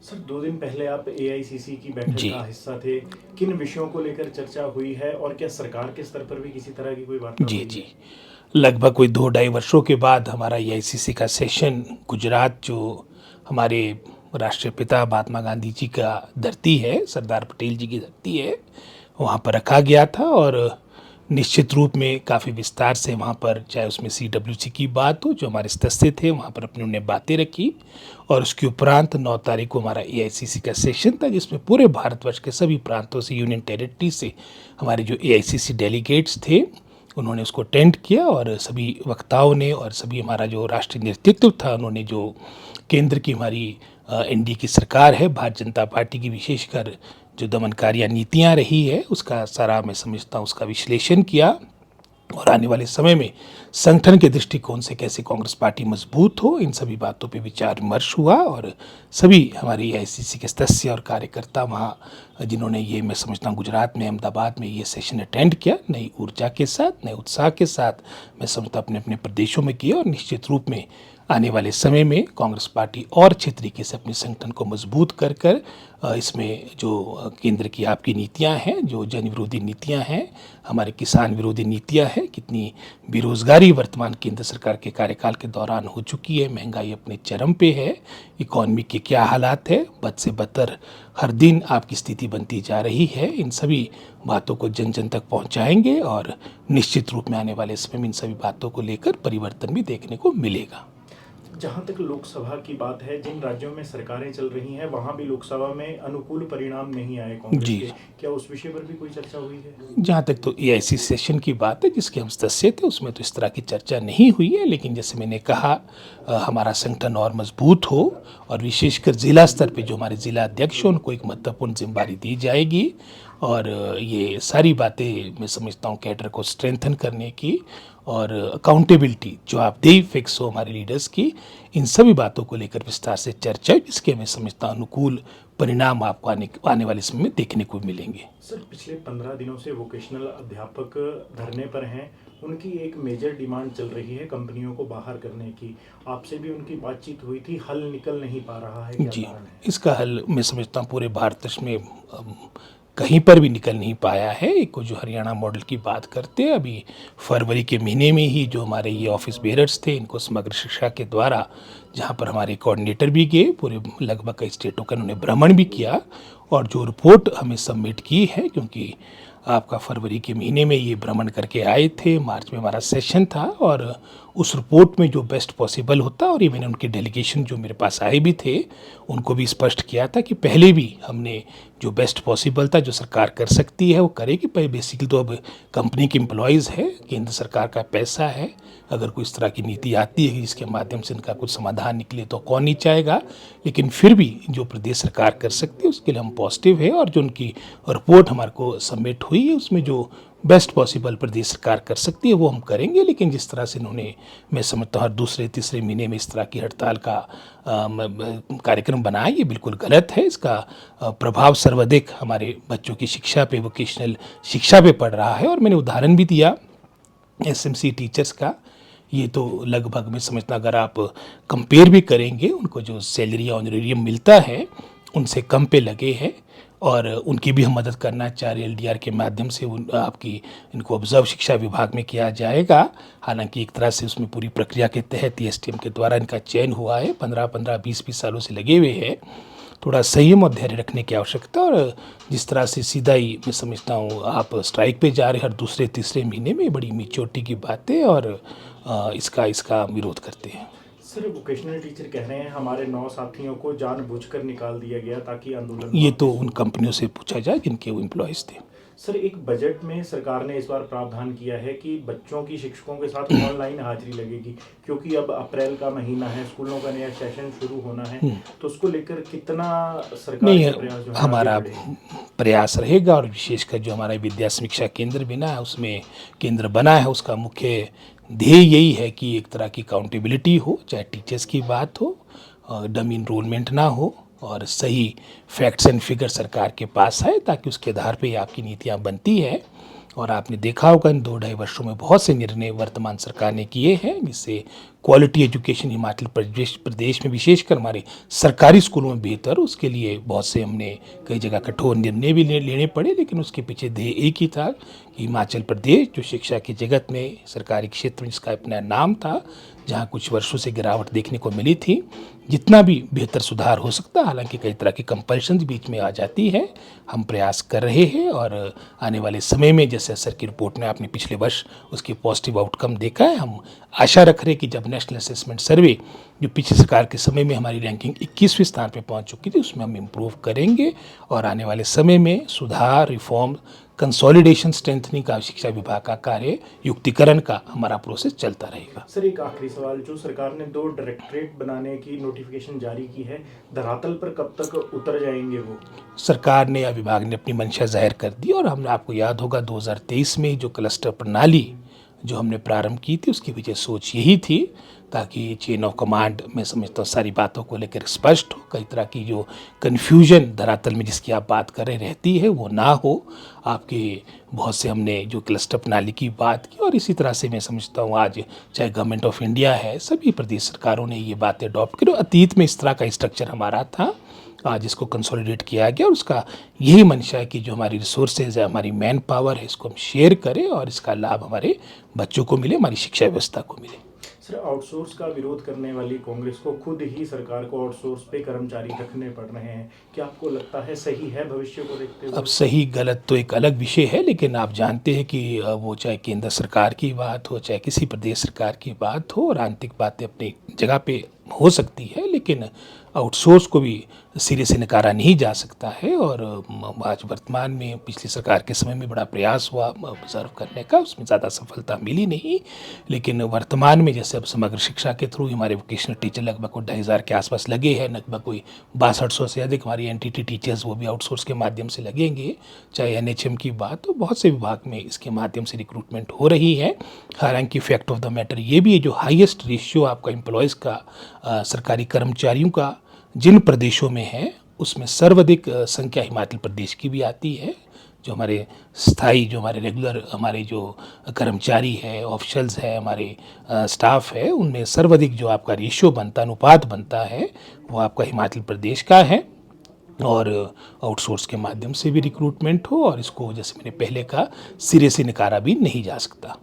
Sir 2 दिन पहले आप एआईसीसी की बैठक जी का हिस्सा थे। किन विषयों को लेकर चर्चा हुई है और क्या सरकार के स्तर पर भी किसी तरह की कोई वार्ता जी हुई जी। है? लगभग कोई 2 ढाई वर्षों के बाद हमारा एआईसीसी का सेशन गुजरात, जो हमारे राष्ट्रपिता महात्मा गांधी जी का धरती है, सरदार पटेल जी की धरती है, वहाँ पर रखा गया था। और निश्चित रूप में काफ़ी विस्तार से वहाँ पर, चाहे उसमें सीडब्ल्यूसी की बात हो, जो हमारे सदस्य थे वहाँ पर अपने उन्होंने बातें रखी। और उसके उपरांत 9 तारीख को हमारा एआईसीसी का सेशन था, जिसमें पूरे भारतवर्ष के सभी प्रांतों से, यूनियन टेरिटरी से हमारे जो एआईसीसी डेलीगेट्स थे उन्होंने उसको अटेंड किया। और सभी वक्ताओं ने और सभी हमारा जो राष्ट्रीय नेतृत्व था, उन्होंने जो केंद्र की हमारी एनडीए की सरकार है, भारतीय जनता पार्टी की, विशेषकर जो दमनकारी नीतियाँ रही है, उसका सारा, मैं समझता हूँ, उसका विश्लेषण किया। और आने वाले समय में संगठन के दृष्टिकोण से कैसे कांग्रेस पार्टी मजबूत हो, इन सभी बातों पे विचार विमर्श हुआ। और सभी हमारे आईसीसी के सदस्य और कार्यकर्ता वहाँ, जिन्होंने ये, मैं समझता हूँ, गुजरात में, अहमदाबाद में ये सेशन अटेंड किया, नई ऊर्जा के साथ, नए उत्साह के साथ, मैं समझता अपने अपने प्रदेशों में किया। और निश्चित रूप में आने वाले समय में कांग्रेस पार्टी और अच्छे तरीके से अपने संगठन को मजबूत कर कर इसमें जो केंद्र की आपकी नीतियां हैं, जो जन विरोधी नीतियां हैं, हमारे किसान विरोधी नीतियां हैं, कितनी बेरोजगारी वर्तमान केंद्र सरकार के कार्यकाल के दौरान हो चुकी है, महंगाई अपने चरम पे है, इकॉनमी के क्या हालात है, बद से बदतर हर दिन आपकी स्थिति बनती जा रही है, इन सभी बातों को जन जन तक पहुंचाएंगे। और निश्चित रूप में आने वाले समय में इन सभी बातों को लेकर परिवर्तन भी देखने को मिलेगा। जहां तक लोकसभा की बात है, जिन राज्यों में सरकारें चल रही हैं वहां भी लोकसभा में अनुकूल परिणाम नहीं आए कांग्रेस जी। के। क्या उस विषय पर भी कोई चर्चा हुई है? जहाँ तक तो एआईसी सेशन की बात है, जिसके हम सदस्य थे, उसमें तो इस तरह की चर्चा नहीं हुई है। लेकिन जैसे मैंने कहा, हमारा संगठन और मजबूत हो, और विशेषकर जिला स्तर पे जो हमारे जिला अध्यक्ष हैं, उनको एक महत्वपूर्ण जिम्मेदारी दी जाएगी। और ये सारी बातें मैं समझता हूँ कैडर को स्ट्रेंथन करने की, और अकाउंटेबिलिटी, जवाबदेही फिक्स हो हमारे लीडर्स की, इन सभी बातों को लेकर विस्तार से चर्चा है, जिसके मैं समझता हूँ अनुकूल परिणाम आपको आने वाले समय में देखने को मिलेंगे। सर पिछले 15 दिनों से वोकेशनल अध्यापक धरने पर हैं। उनकी एक मेजर डिमांड चल रही है कंपनियों को बाहर करने की। आपसे भी उनकी बातचीत हुई थी, हल निकल नहीं पा रहा है, क्या जी, कारण है? इसका हल मैं समझता हूँ पूरे भारतवर्ष में कहीं पर भी निकल नहीं पाया है। एक को जो हरियाणा मॉडल की बात करते हैं, अभी फरवरी के महीने में ही जो हमारे ये ऑफिस बेरर्स थे, इनको समग्र शिक्षा के द्वारा, जहाँ पर हमारे कोऑर्डिनेटर भी गए, पूरे लगभग कई स्टेटों का उन्होंने भ्रमण भी किया, और जो रिपोर्ट हमें सबमिट की है, क्योंकि आपका फरवरी के महीने में ये भ्रमण करके आए थे, मार्च में हमारा सेशन था, और उस रिपोर्ट में जो बेस्ट पॉसिबल होता, और ये मैंने उनके डेलीगेशन जो मेरे पास आए भी थे उनको भी स्पष्ट किया था कि पहले भी हमने जो बेस्ट पॉसिबल था, जो सरकार कर सकती है वो करेगी। पर बेसिकली तो अब कंपनी के एम्प्लॉयज़ है, केंद्र सरकार का पैसा है, अगर कोई इस तरह की नीति आती है जिसके माध्यम से इनका कुछ समाधान निकले तो कौन नहीं चाहेगा। लेकिन फिर भी जो प्रदेश सरकार कर सकती है उसके लिए हम पॉजिटिव है। और जो उनकी रिपोर्ट हमारे को सबमिट हुई है, उसमें जो बेस्ट पॉसिबल प्रदेश सरकार कर सकती है वो हम करेंगे। लेकिन जिस तरह से इन्होंने, मैं समझता हूँ, हर दूसरे तीसरे महीने में इस तरह की हड़ताल का कार्यक्रम बनाया, ये बिल्कुल गलत है। इसका प्रभाव सर्वाधिक हमारे बच्चों की शिक्षा पे, वोकेशनल शिक्षा पे पड़ रहा है। और मैंने उदाहरण भी दिया एसएमसी टीचर्स का। ये तो लगभग मैं समझता, अगर आप कंपेयर भी करेंगे, उनको जो सैलरी ऑनरेरियम मिलता है उनसे कम पे लगे हैं। और उनकी भी हम मदद करना चाह रहे हैं, एलडीआर के माध्यम से आपकी इनको ऑब्जर्व शिक्षा विभाग में किया जाएगा। हालांकि एक तरह से उसमें पूरी प्रक्रिया के तहत एसटीएम के द्वारा इनका चयन हुआ है, 15-15, 20-20 सालों से लगे हुए हैं। थोड़ा संयम और धैर्य रखने की आवश्यकता। और जिस तरह से सीधा ही मैं समझता हूँ आप स्ट्राइक पे जा रहे हर दूसरे तीसरे महीने में, बड़ी मिच्योरिटी की बात है, और इसका विरोध करते हैं। सर वोकेशनल टीचर कह रहे हैं हमारे 9 साथियों को जानबूझकर निकाल दिया गया ताकि आंदोलन ये तो वापस उन हो। कंपनियों से पूछा जाए जिनके वो एम्प्लॉयज़ थे। सर एक बजट में सरकार ने इस बार प्रावधान किया है कि बच्चों की शिक्षकों के साथ ऑनलाइन हाजिरी लगेगी, क्योंकि अब अप्रैल का महीना है, स्कूलों का नया सेशन शुरू होना है। तो उसको लेकर कितना सरकार नहीं, के प्रयास जो है आगे हमारा बढ़े हैं? प्रयास रहेगा। और विशेषकर जो हमारा विद्या समीक्षा केंद्र बना है, उसमें केंद्र बना है, उसका मुख्य ध्येय यही है कि एक तरह की अकाउंटेबिलिटी हो, चाहे टीचर्स की बात हो, डमी इनरोलमेंट ना हो, और सही फैक्ट्स एंड फिगर सरकार के पास है, ताकि उसके आधार पे आपकी नीतियाँ बनती है। और आपने देखा होगा इन 2-2.5 वर्षों में बहुत से निर्णय वर्तमान सरकार ने किए हैं जिससे क्वालिटी एजुकेशन हिमाचल प्रदेश में विशेषकर हमारे सरकारी स्कूलों में बेहतर, उसके लिए बहुत से हमने कई जगह कठोर निर्णय भी लेने पड़े, लेकिन उसके पीछे ध्येय एक ही था कि हिमाचल प्रदेश जो शिक्षा के जगत में सरकारी क्षेत्र में जिसका अपना नाम था, जहाँ कुछ वर्षों से गिरावट देखने को मिली थी, जितना भी बेहतर सुधार हो सकता, हालांकि कई तरह की कंपल्शन बीच में आ जाती है, हम प्रयास कर रहे हैं और आने वाले समय में जैसे सर की रिपोर्ट में आपने पिछले वर्ष उसकी पॉजिटिव आउटकम देखा है, हम आशा रख रहे हैं कि जब नेशनल असेसमेंट सर्वे जो पिछले सरकार के समय में हमारी रैंकिंग 21वें स्थान पे पहुंच चुकी थी उसमें हम इम्प्रूव करेंगे और आने वाले समय में सुधार, रिफॉर्म, कंसोलिडेशन, स्ट्रेंथनिंग का शिक्षा विभाग का कार्य, युक्तिकरण का हमारा प्रोसेस चलता रहेगा। सर एक आखिरी सवाल, जो सरकार ने 2 डायरेक्टरेट बनाने की नोटिफिकेशन जारी की है, धरातल पर कब तक उतर जाएंगे वो? सरकार ने या विभाग ने अपनी मंशा जाहिर कर दी और हमने, आपको याद होगा 2023 में जो क्लस्टर प्रणाली जो हमने प्रारंभ की थी उसकी पीछे सोच यही थी ताकि चेन ऑफ कमांड में समझता हूँ सारी बातों को लेकर स्पष्ट हो, कई तरह की जो कन्फ्यूजन धरातल में जिसकी आप बात कर रहे रहती है वो ना हो। आपके बहुत से हमने जो क्लस्टर प्रणाली की बात की और इसी तरह से मैं समझता हूँ आज चाहे गवर्नमेंट ऑफ इंडिया है, सभी प्रदेश सरकारों ने ये बातें अडॉप्ट की। अतीत में इस तरह का स्ट्रक्चर हमारा था, आज इसको कंसोलिडेट किया गया और उसका यही मंशा है कि जो हमारी रिसोर्सेज है, हमारी मैन पावर है, इसको हम शेयर करें और इसका लाभ हमारे बच्चों को मिले, हमारी शिक्षा व्यवस्था को मिले। सर आउटसोर्स का विरोध करने वाली कांग्रेस को खुद ही सरकार को आउटसोर्स पे कर्मचारी रखने पड़ रहे हैं, क्या आपको लगता है सही है भविष्य को देखते हुए? अब सही गलत तो एक अलग विषय है, लेकिन आप जानते हैं कि वो चाहे केंद्र सरकार की बात हो, चाहे किसी प्रदेश सरकार की बात हो, राजनीतिक बातें अपनी जगह पे हो सकती है, लेकिन आउटसोर्स को भी सिरे से नकारा नहीं जा सकता है। और आज वर्तमान में पिछली सरकार के समय में बड़ा प्रयास हुआ ऑब्जर्व करने का, उसमें ज़्यादा सफलता मिली नहीं, लेकिन वर्तमान में जैसे अब समग्र शिक्षा के थ्रू हमारे वोकेशनल टीचर लगभग 2,500 के आसपास लगे हैं, लगभग कोई 6200 से अधिक हमारी एनटीटी टीचर्स वो भी आउटसोर्स के माध्यम से लगेंगे। चाहे एनएचएम की बात हो, बहुत से विभाग में इसके माध्यम से रिक्रूटमेंट हो रही है। हालांकि फैक्ट ऑफ द मैटर ये भी है, जो हाईएस्ट रेशियो आपका एम्प्लॉयज़ का सरकारी कर्मचारियों का जिन प्रदेशों में है उसमें सर्वाधिक संख्या हिमाचल प्रदेश की भी आती है। जो हमारे स्थायी, जो हमारे रेगुलर हमारे जो कर्मचारी है, ऑफिशियल्स है, हमारे स्टाफ है, उनमें सर्वाधिक जो आपका रेशियो बनता, अनुपात बनता है, वो आपका हिमाचल प्रदेश का है। और आउटसोर्स के माध्यम से भी रिक्रूटमेंट हो और इसको जैसे मैंने पहले कहा सिरे से नकारा भी नहीं जा सकता।